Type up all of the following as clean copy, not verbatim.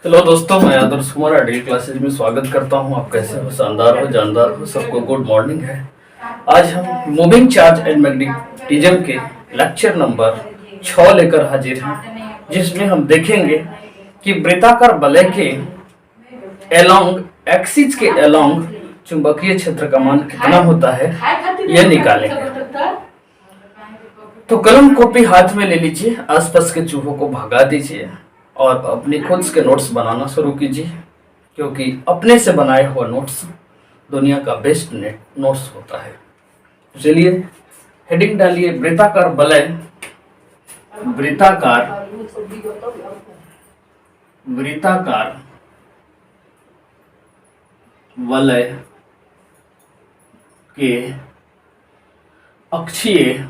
Hello दोस्तों, मैं Adarsh Kumar ideal classes में स्वागत करता हूं। आप कैसे हो? शानदार हो, जानदार हो, सबको गुड मॉर्निंग है। आज हम मूविंग चार्ज एंड मैग्नेटिज्म के लेक्चर नंबर 6 लेकर हाजिर हैं, जिसमें हम देखेंगे कि वृत्ताकार वलय के एलोंग एक्सिस के एलोंग चुंबकीय क्षेत्र का मान कितना होता है, यह निकालेंगे। तो कलम कॉपी हाथ में ले लीजिए, आसपास के चूहों को भगा दीजिए और अपनी खुद के नोट्स बनाना शुरू कीजिए, क्योंकि अपने से बनाए हुआ नोट्स दुनिया का बेस्ट नोट्स होता है। चलिए हेडिंग डालिए, वृत्ताकार वलय, वृत्ताकार वृत्ताकार वलय के अक्षीय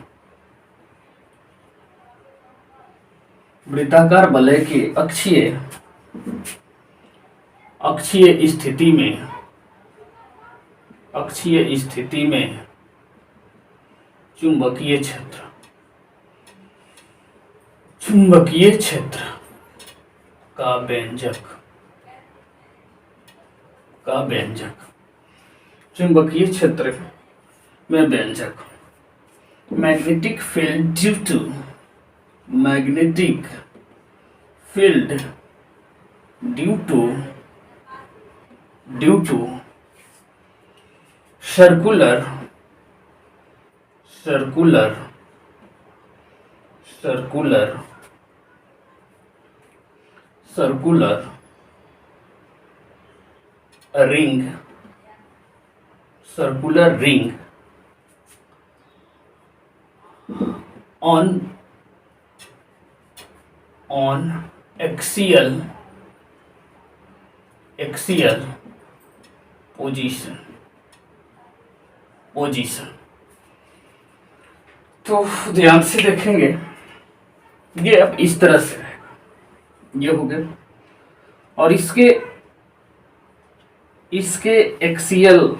वृत्ताकार वलय के अक्षीय स्थिति में चुंबकीय क्षेत्र का व्यंजक चुंबकीय क्षेत्र में व्यंजक magnetic field due to circular ring on axial position। तो ध्यान से देखेंगे, ये अब इस तरह से रहेगा, ये हो गया, और इसके एक्सियल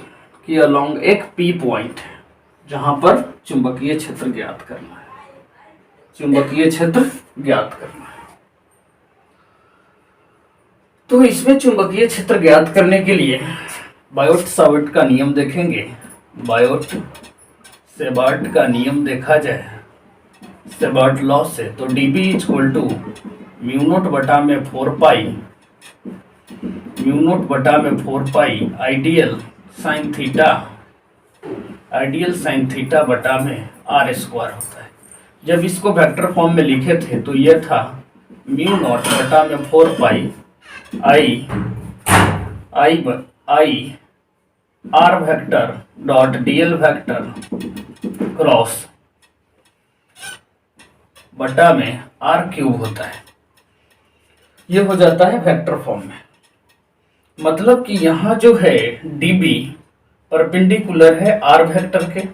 के अलोंग एक पी पॉइंट है जहां पर चुंबकीय क्षेत्र ज्ञात करना है। तो इसमें चुंबकीय क्षेत्र ज्ञात करने के लिए बायोट-सावर्ट का नियम देखेंगे। बायोट-सावर्ट का नियम देखा जाए सावर्ट लॉ से, तो dB = म्यू नोट बटा में 4 आइडियल साइन थीटा बटा में r² होता है। जब इसको वेक्टर फॉर्म में लिखे थे तो यह था म्यू नॉट बटा में 4 I R vector dot DL vector cross बटा में r³ होता है। यह हो जाता है वेक्टर फॉर्म में। मतलब कि यहाँ जो है dB परपेंडिकुलर है r वेक्टर के,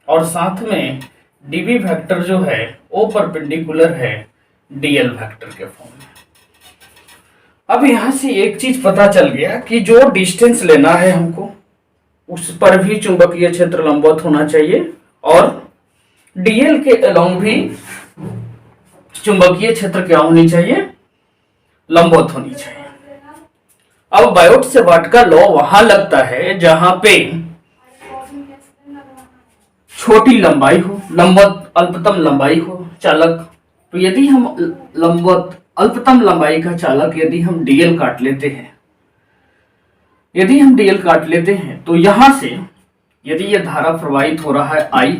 और साथ में dB वेक्टर जो है वो परपेंडिकुलर है dl वेक्टर के फॉर्म में। अब यहां से एक चीज पता चल गया कि जो डिस्टेंस लेना है हमको, उस पर भी चुंबकीय क्षेत्र लंबवत होना चाहिए, और dl के अलोंग भी चुंबकीय क्षेत्र क्या होनी चाहिए, लंबवत होनी चाहिए। अब बायोट-सावर्ट का लॉ वहां लगता है जहां पे छोटी लंबाई हो, लंबवत अल्पतम लंबाई हो चालक। तो यदि हम लंबवत अल्पतम लंबाई का चालक यदि हम dl काट लेते हैं, तो यहां से यदि यह धारा प्रवाहित हो रहा है I,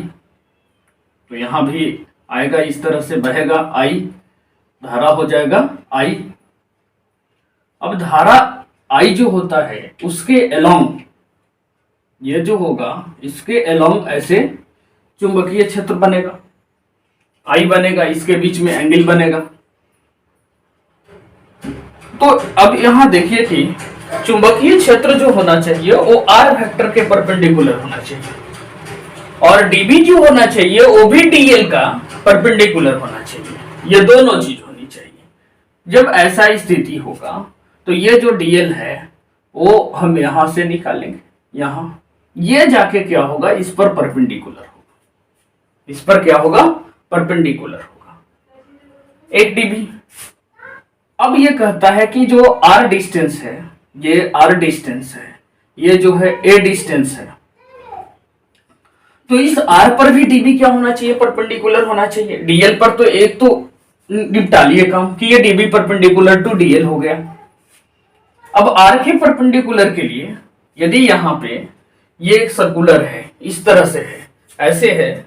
तो यहां भी आएगा, इस तरह से बहेगा I, धारा हो जाएगा I। अब धारा I जो होता है उसके एलोंग, ये जो होगा इसके एलोंग ऐसे चुंबकीय क्षेत्र बनेगा, I बनेगा, इसके बीच में एंगल बनेगा। तो अब यहां देखिए कि चुंबकीय क्षेत्र जो होना चाहिए वो r वेक्टर के परपेंडिकुलर होना चाहिए, और dB जो होना चाहिए वो भी dl का परपेंडिकुलर होना चाहिए। ये दोनों चीज होनी चाहिए। जब ऐसा स्थिति होगा तो ये जो dl है वो हम यहां से निकालेंगे, यहां ये जाके क्या होगा, इस पर परपेंडिकुलर होगा, इस पर क्या होगा, परपेंडिकुलर होगा। 8 dB अब ये कहता है कि जो r डिस्टेंस है, ये r डिस्टेंस है, ये जो है a डिस्टेंस है, तो इस r पर भी db क्या होना चाहिए, परपेंडिकुलर होना चाहिए। dl पर तो एक तो निपटा लिए काम कि ये db परपेंडिकुलर टू dl हो गया। अब r के परपेंडिकुलर के लिए यदि यहाँ पे ये सर्कुलर है, इस तरह से है,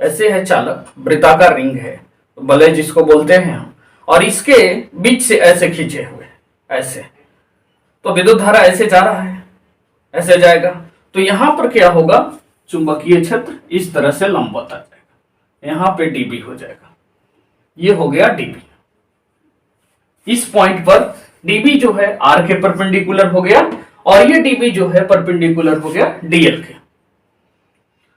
ऐसे है चालक, वृत्ताकार रिंग है, वलय जिसको बोलते हैं हम, और इसके बीच से ऐसे खींचे हुए, ऐसे, तो विद्युत धारा ऐसे जा रहा है, ऐसे जाएगा, तो यहां पर क्या होगा, चुंबकीय क्षेत्र इस तरह से लंबवत आ जाएगा, यहां पे dB हो जाएगा, ये हो गया dB। इस पॉइंट पर dB जो है r के परपेंडिकुलर हो गया, और ये dB जो है परपेंडिकुलर हो गया dl के।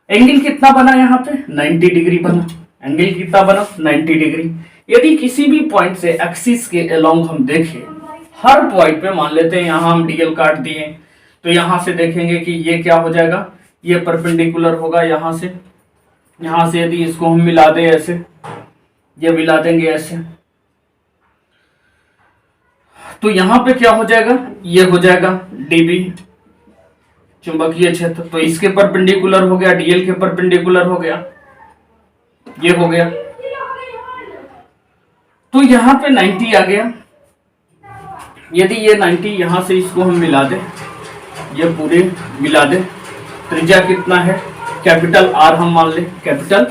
एंगल कितना बना यहाँ पे, 90 डिग्री बना। एंगल कितना बना, 90 डिग्री। यदि किसी भी पॉइंट से एक्सिस के अलोंग हम देखें, हर पॉइंट पे मान लेते हैं यहाँ हम dl काट दिए, तो यहां से देखेंगे कि ये क्या हो जाएगा, ये परपेंडिकुलर होगा यहां से यदि इसको हम मिला दें ऐसे, ये मिला देंगे ऐसे, तो यहां पे क्या हो जाएगा, ये हो जाएगा dB चुंबकीय क्षेत्र, तो इसके परपेंडिकुलर हो गया, dl के परपेंडिकुलर हो गया, ये हो गया, तो यहां पे 90 आ गया। यदि ये 90 यहां से इसको हम मिला दें, ये पूरे मिला दें, त्रिज्या कितना है, कैपिटल R हम मान ले, कैपिटल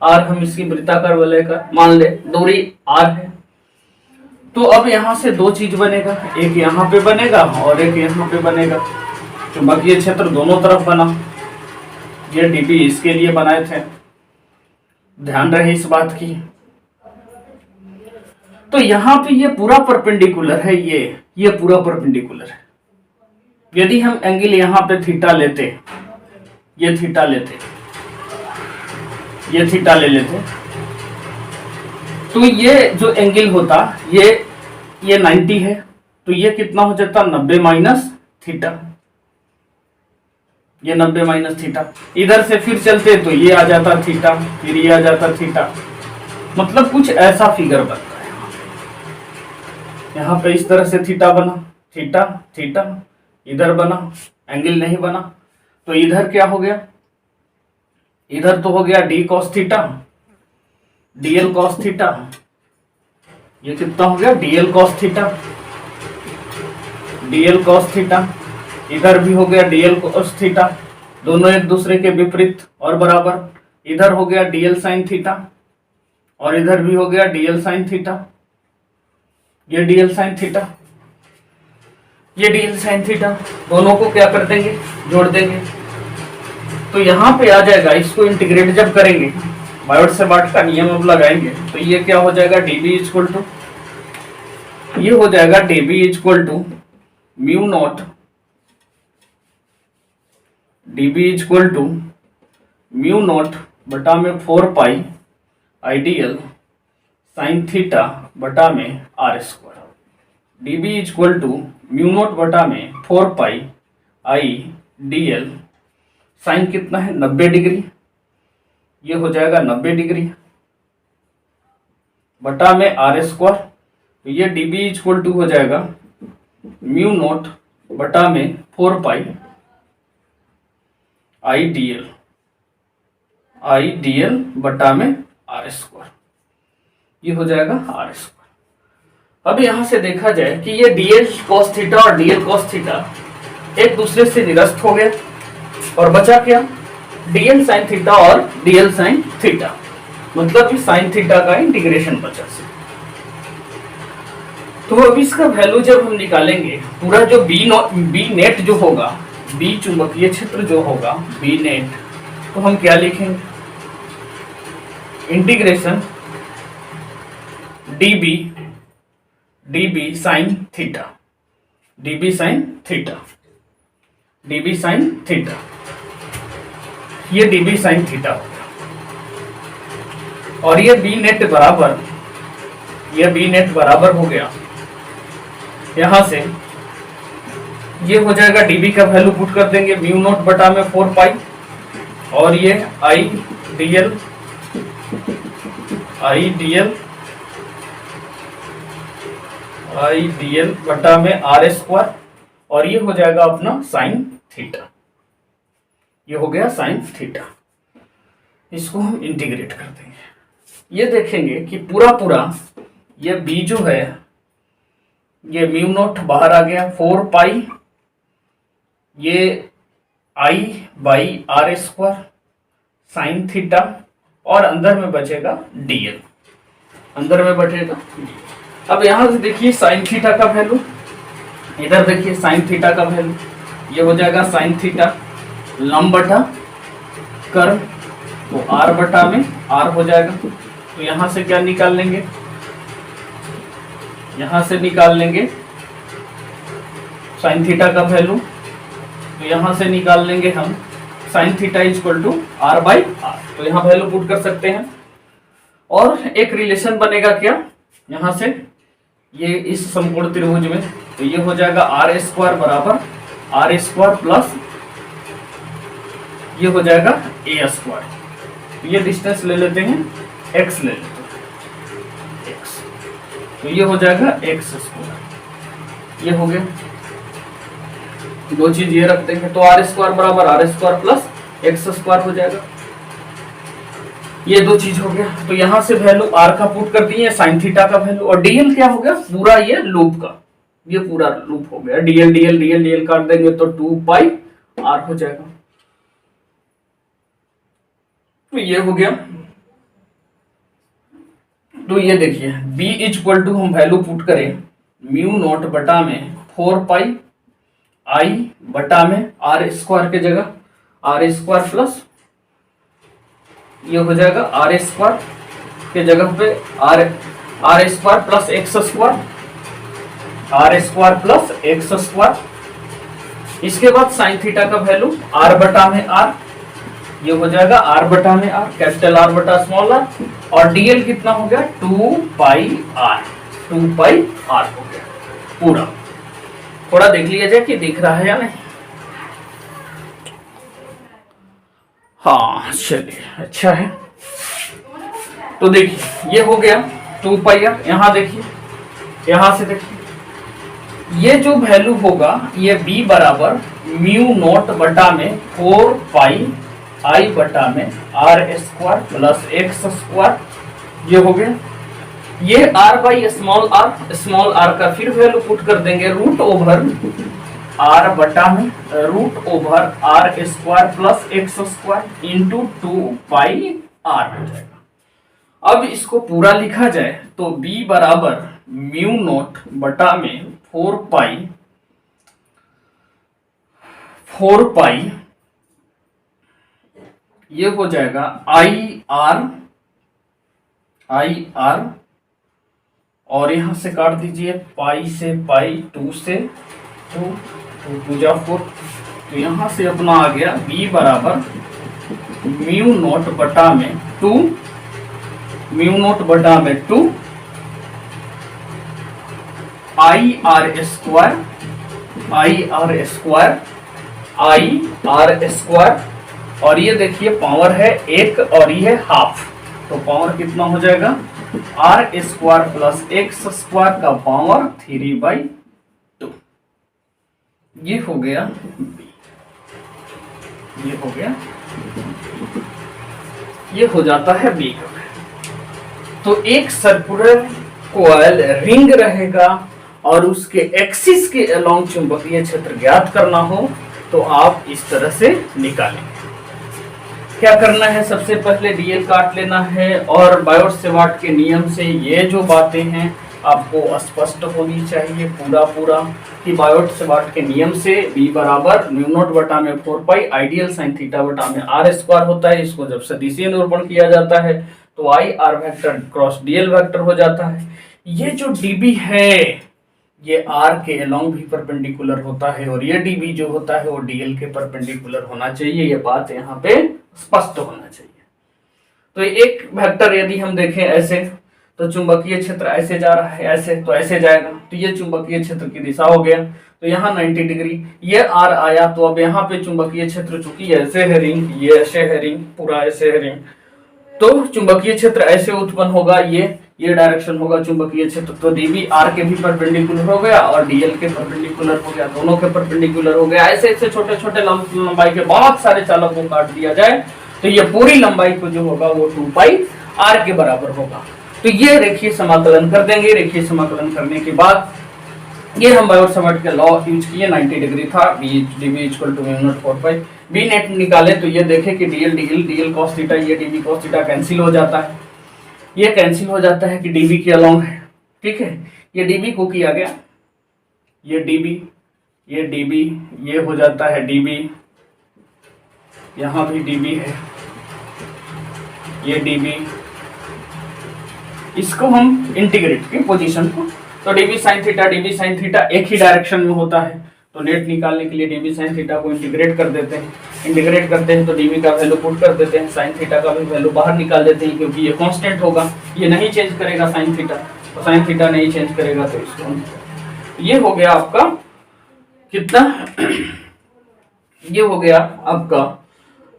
R हम इसकी वृत्ताकार वलय का मान ले, दूरी R है, तो अब यहां से दो चीज बनेगा, एक यहां पे बनेगा और एक यहां पे बनेगा, चुंबकीय क्षेत्र दोनों तरफ बना। ये dB इसके लिए बनाए थे, ध्यान रहे इस बात की। तो यहां पे ये पूरा परपेंडिकुलर है, ये पूरा परपेंडिकुलर है। यदि हम एंगल यहां पे थीटा लेते, ये थीटा लेते, ये थीटा ले लेते, तो ये जो एंगल होता, ये 90 है, तो ये कितना हो जाता, 90 माइनस थीटा, ये 90 माइनस थीटा। इधर से फिर चलते तो ये आ जाता थीटा, फिर ये आ जाता थीटा, मतलब कुछ ऐसा फिगर बनता है। यहाँ पे इस तरह से थीटा बना, थीटा थीटा, इधर बना, एंगल नहीं बना, तो इधर क्या हो गया, इधर तो हो गया d cos theta, dl cos थीटा, ये कितना हो गया, dl cos theta, dl cos theta, इधर भी हो गया dl cos थीटा, दोनों एक दूसरे के विपरीत और बराबर, इधर हो गया dl sin थीटा, और इधर भी हो गया dl sin थीटा, ये dl sin थीटा, ये dl sin थीटा, दोनों को क्या कर देंगे, जोड़ देंगे, तो यहां पे आ जाएगा, इसको इंटीग्रेट जब करेंगे, बायोट से बाट का नियम अब लगाएंगे, तो ये क्या हो जाएगा, dB इक्वल टू, ये हो जाएगा dB equal to mu not, dB equal to mu not बटा में 4 पाई आइडियल साइन थीटा बटा में r square, dB equal to mu not बटा में 4 पाई आई dl साइन कितना है, 90 डिग्री, ये हो जाएगा 90 डिग्री बटा में r स्क्वायर, तो ये dB इक्वल टू हो जाएगा म्यू नॉट बटा में 4 पाई आई dl बटा में r स्क्वायर, ये हो जाएगा r स्क्वायर। अब यहां से देखा जाए कि ये dl cos थीटा और dl cos थीटा एक दूसरे से निरस्त हो गए, और बचा क्या, dl sin थीटा और dl sin थीटा, मतलब इस sin थीटा का इंटीग्रेशन बचा से। तो अब इसका वैल्यू जब हम निकालेंगे, पूरा जो बी नेट जो होगा, बी चुंबकीय क्षेत्र जो होगा, बी नेट, तो हम क्या लिखेंगे, integration dB sin theta, dB sin theta, dB sin theta, ये dB sin थीटा हो गया, और ये बी नेट बराबर हो गया, यहां से ये हो जाएगा, dB का वैल्यू पुट कर देंगे म्यू नॉट बटा में 4 पाई, और ये आई आई डी एल बटा में आर स्क्वायर, और ये हो जाएगा अपना साइन थीटा। ये हो गया साइन थीटा। इसको हम इंटीग्रेट कर देंगे। ये देखेंगे कि पूरा पूरा ये बी जो है ये म्यू नॉट बाहर आ गया 4 पाई ये I by r square sine theta, और अंदर में बचेगा डीएल, अंदर में बचेगा। अब यहां से देखिए साइन थीटा का वैल्यू, इधर देखिए साइन थीटा का वैल्यू, ये हो जाएगा साइन थीटा लंब बटा कर्व, तो आर बटा में आर हो जाएगा। तो यहां से क्या निकाल लेंगे, यहां से निकाल लेंगे साइन थीटा का वैल्यू, तो यहां से निकाल लेंगे हम sine theta equal to R by R, तो यहां वैल्यू पुट कर सकते हैं। और एक रिलेशन बनेगा क्या यहां से, ये इस समकोण त्रिभुज में, तो ये हो जाएगा आर स्क्वायर बराबर आर स्क्वायर प्लस ये हो जाएगा ए स्क्वायर। तो ये डिस्टेंस ले लेते हैं, एक्स ले लेते हैं, एक्स, तो ये हो जाएगा एक्स स्क्वायर। ये हो गया, दो चीज ये रखते हैं, तो आर स्क्वायर बराबर R square plus X square हो जाएगा। ये दो चीज हो गया। तो यहां से वैल्यू आर का पुट कर दिए, साइन थीटा का वैल्यू, और डीएल क्या हो गया पूरा ये लूप का, ये पूरा लूप हो गया। डीएल डीएल डीएल डीएल काट देंगे तो 2 पाई आर हो जाएगा। तो ये हो गया। तो ये देखिए b इक्वल टू हम वैल्यू पुट करें म्यू नॉट बटा में 4 पाई आई बटा में आर स्क्वायर के जगह आर स्क्वायर प्लस ये हो जाएगा आर स्क्वायर के जगह पे R square plus X square, R square plus X square. इसके बाद साइन थीटा का वैल्यू आर बटा में आर, ये हो जाएगा आर बटा में आर, कैपिटल आर बटा स्मॉल आर, और डीएल कितना हो गया 2 पाई आर, 2 पाई आर हो गया पूरा। थोड़ा देख लिया जाए कि दिख रहा है या नहीं। हाँ चलिए अच्छा है। तो देखिए ये हो गया 2 पाई आर। यहां देखिए, यहां से देखिए ये जो वैल्यू होगा ये b बराबर म्यू नॉट बटा में 4 पाई आई बटा में R square plus X square, ये हो गया। ये आर बाई स्मॉल आर का फिर वैल्यू पुट कर देंगे रूट ओवर आर बटा में root over R square plus X square into 2 pi R हो जाएगा। अब इसको पूरा लिखा जाए तो b बराबर म्यू नॉट बटा में 4 पाई ये हो जाएगा आई आर, और यहां से काट दीजिए पाई से पाई, 2 से 2, 2 जा 4, तो यहां से अपना आ गया b बराबर म्यू नॉट बटा में 2, म्यू नॉट बटा में 2 आई आर स्क्वायर, और ये देखिए पावर है 1 और ये हाफ, तो पावर कितना हो जाएगा R square plus X square का पावर 3/2। ये हो गया b, ये हो गया, ये हो जाता है b का। तो एक सर्कुलर कोयल रिंग रहेगा और उसके एक्सिस के अलोंग चुंबकीय क्षेत्र ज्ञात करना हो तो आप इस तरह से निकालेंगे। क्या करना है, सबसे पहले डीएल काट लेना है, और बायोट सेवार्ट के नियम से ये जो बातें हैं आपको स्पष्ट होनी चाहिए पूरा कि बायोट सेवार्ट के नियम से b बराबर म्यू नॉट बटा में 4 पाई आइडियल साइन थीटा बटा में आर स्क्वायर होता है। इसको जब सदिशीय निरूपण किया जाता है तो I R vector cross DL vector हो जाता है। ये जो डीबी है ये आर के अलोंग भी परपेंडिकुलर होता है, और ये डीबी जो होता है वो डीएल के परपेंडिकुलर होना चाहिए। ये बात यहाँ पे स्पष्ट होना चाहिए। तो एक वेक्टर यदि हम देखें ऐसे, तो चुंबकीय क्षेत्र ऐसे जा रहा है, ऐसे तो ऐसे जाएगा, तो ये चुंबकीय क्षेत्र की दिशा हो गया। तो यहाँ 90 डिग्री ये आर आया, तो अब यहाँ पे चुंबकीय क्षेत्र चूंकि ऐसे है रिंग, ये ऐसे है रिंग, पूरा ऐसे है रिंग, तो चुंबकीय क्षेत्र ऐसे उत्पन्न होगा। ये ये डायरेक्शन होगा चुंबकीय क्षेत्र, तो डीबी आर के भी परपेंडिकुलर हो गया और डीएल के परपेंडिकुलर हो गया, दोनों के परपेंडिकुलर हो गया। ऐसे ऐसे छोटे छोटे लंबाई के बहुत सारे चालक को काट दिया जाए तो ये पूरी लंबाई को जो होगा वो 2 पाई आर के बराबर होगा। तो ये रेखीय समाकलन कर देंगे। रेखीय समाकलन करने के बाद ये हम बायोट-सावर्त का लॉ यूज किए, 90 डिग्री था, dv equal to mu not 4 pi. B net निकाले तो ये देखें कि dl cos थीटा, ये dv cos थीटा कैंसिल हो जाता है, ये कैंसिल हो जाता है कि dv के अलोंग है, ठीक है। ये dv को किया गया, ये dv, ये हो जाता है dv, यहां भी dv है, ये dv, इसको हम इंटीग्रेट की पोजीशन को, तो dv sin थीटा एक ही डायरेक्शन में होता है, तो नेट निकालने के लिए dv sin थीटा को इंटीग्रेट कर देते हैं। इंटीग्रेट करते हैं तो dv का वैल्यू पुट कर देते हैं, sin थीटा का भी वैल्यू बाहर निकाल देते हैं क्योंकि ये कांस्टेंट होगा, ये नहीं चेंज करेगा sin थीटा, तो sin थीटा नहीं चेंज करेगा, तो इसको ये हो गया आपका कितना, ये हो गया आपका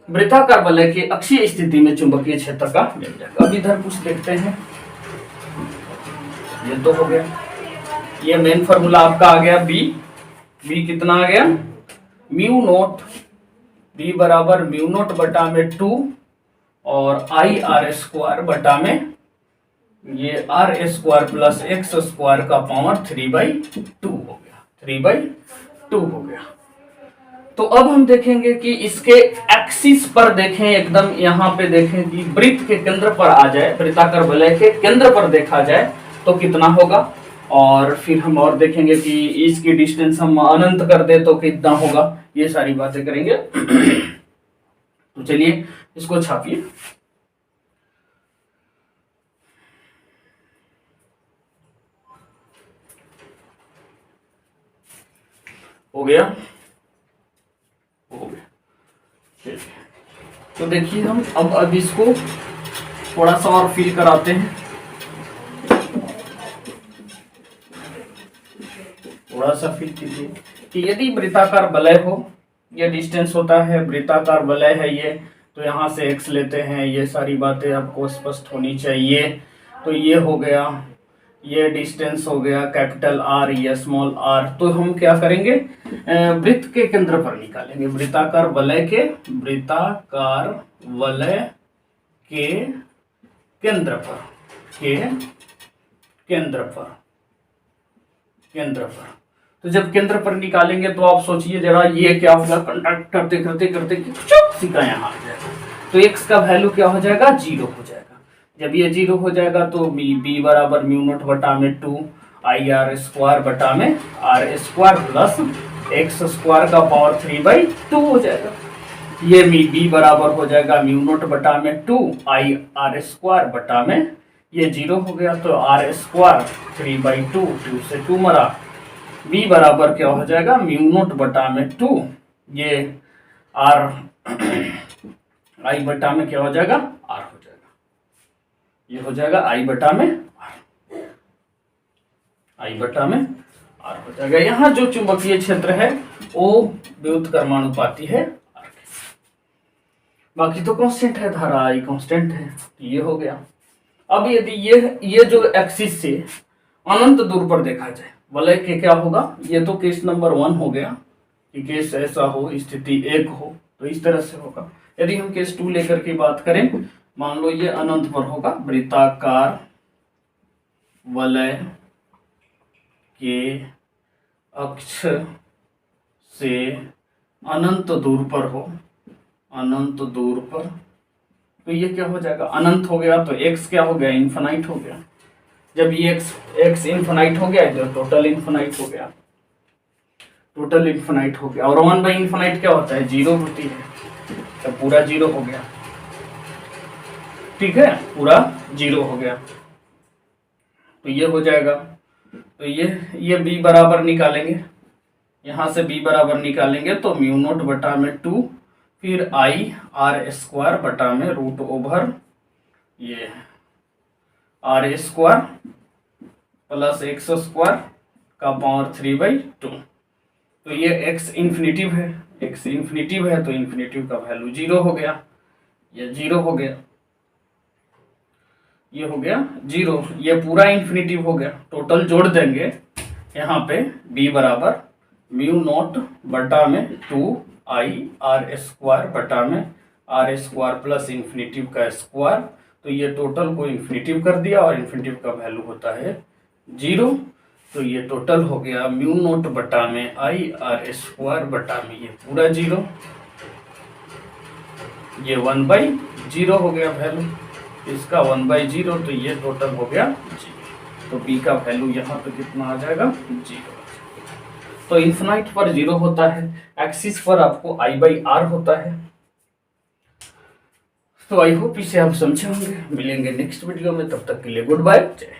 वृत्ताकार वलय के अक्षीय स्थिति में चुंबकीय क्षेत्र का व्यंजक। अब इधर कुछ देखते हैं, ये तो हो गया, ये मेन फार्मूला आपका आ गया बी कितना आ गया, म्यू नोट, बी बराबर म्यू नोट बटा में 2 और आई आर स्क्वायर बटा में ये R square plus X square का पावर 3/2 हो गया, 3/2 हो गया। तो अब हम देखेंगे कि इसके एक्सिस पर देखें, एकदम यहाँ पे देखें कि वृत्त के केंद्र पर आ जाए, वृत्ताकार वलय के केंद्र पर देखा जाए तो कितना होगा, और फिर हम और देखेंगे कि इसकी डिस्टेंस हम अनंत कर दे तो कितना होगा, ये सारी बातें करेंगे। तो चलिए इसको छापिए। हो गया, हो गया। तो देखिए हम अब इसको थोड़ा सा और फील कराते हैं, थोड़ा सा फील कीजिए कि यदि वृत्ताकार वलय हो, ये डिस्टेंस होता है, वृत्ताकार वलय है ये, तो यहाँ से x लेते हैं, ये सारी बातें आपको स्पष्ट होनी चाहिए। तो ये हो गया, ये डिस्टेंस हो गया कैपिटल R, ये स्मॉल r। तो हम क्या करेंगे, वृत्त के केंद्र पर निकालेंगे, वृत्ताकार वलय के केंद्र पर, तो जब केंद्र पर निकालेंगे तो आप सोचिए जरा, ये क्या होगा, कंडक्ट करते करते करते चुप सीधा यहाँ आ जाएगा, तो x का वैल्यू क्या हो जाएगा, 0 हो जाएगा। जब ये 0 हो जाएगा तो b बराबर म्यू नॉट बटा में 2 आई आर स्क्वायर बटा में R square plus X square का पावर 3/2 हो जाएगा। ये b बराबर हो जाएगा म्यू नॉट बटा में 2 आई आर स्क्वायर बटा में, ये 0 हो गया तो आर स्क्वायर 3/2, 2 से 2 मरा, b बराबर क्या हो जाएगा, म्यू नॉट बटा में 2, ये r i बटा में क्या हो जाएगा, r हो जाएगा, ये हो जाएगा i बटा में r हो जाएगा। यहाँ जो चुंबकीय क्षेत्र है वो व्युत्क्रमानुपाती है r के, बाकी तो कांस्टेंट है, धारा I कांस्टेंट है, ये हो गया। अब यदि ये जो एक्सिस से अनंत दूर पर देखा जाए वलय के क्या होगा, ये तो केस नंबर 1 हो गया कि केस ऐसा हो, स्थिति 1 हो, तो इस तरह से होगा। यदि हम केस 2 लेकर के बात करें, मान लो ये अनंत पर होगा, वृत्ताकार वलय के अक्ष से अनंत दूर पर हो, अनंत दूर पर, तो ये क्या हो जाएगा, अनंत हो गया तो x क्या हो गया, इन्फिनाइट हो गया। जब ये x इन्फिनाइट हो गया तो टोटल इन्फिनाइट हो गया, टोटल इन्फिनाइट हो गया। और 1/इन्फिनाइट क्या होता है, 0 होती है, तो पूरा 0 हो गया, ठीक है, पूरा 0 हो गया। तो ये हो जाएगा, तो ये b बराबर निकालेंगे, यहाँ से b बराबर निकालेंगे तो म्यू नॉट बटा में 2, फिर आई आर स्क्वायर बटा में रूट ओवर ये R square plus X square का पावर 3/2। तो ये x इन्फिनिटिव है, x इन्फिनिटिव है तो इन्फिनिटिव का वैल्यू 0 हो गया, ये 0 हो गया। ये हो गया 0, ये पूरा इन्फिनिटिव हो गया। टोटल जोड़ देंगे यहाँ पे b बराबर म्यू नॉट बटा में 2i r² बटा में r² प्लस इन्फिनिटिव का स्क्वायर। तो ये टोटल को इन्फिनिटिव कर दिया और इन्फिनिटिव का वैल्यू होता है 0। तो ये टोटल हो गया म्यू नॉट बटा में i r² बटा में ये पूरा 0, ये 1/0 हो गया वैल्यू इसका 1/0। तो ये टोटल हो गया 0। तो b का वैल्यू यहाँ पे कितना आ जाएगा 0। तो इन्फिनाइट पर 0 होता है, एक्सिस पर आपको i/r होता है। तो आई होप इसे आप समझे होंगे। मिलेंगे नेक्स्ट वीडियो में, तब तक के लिए गुड बाय, जय।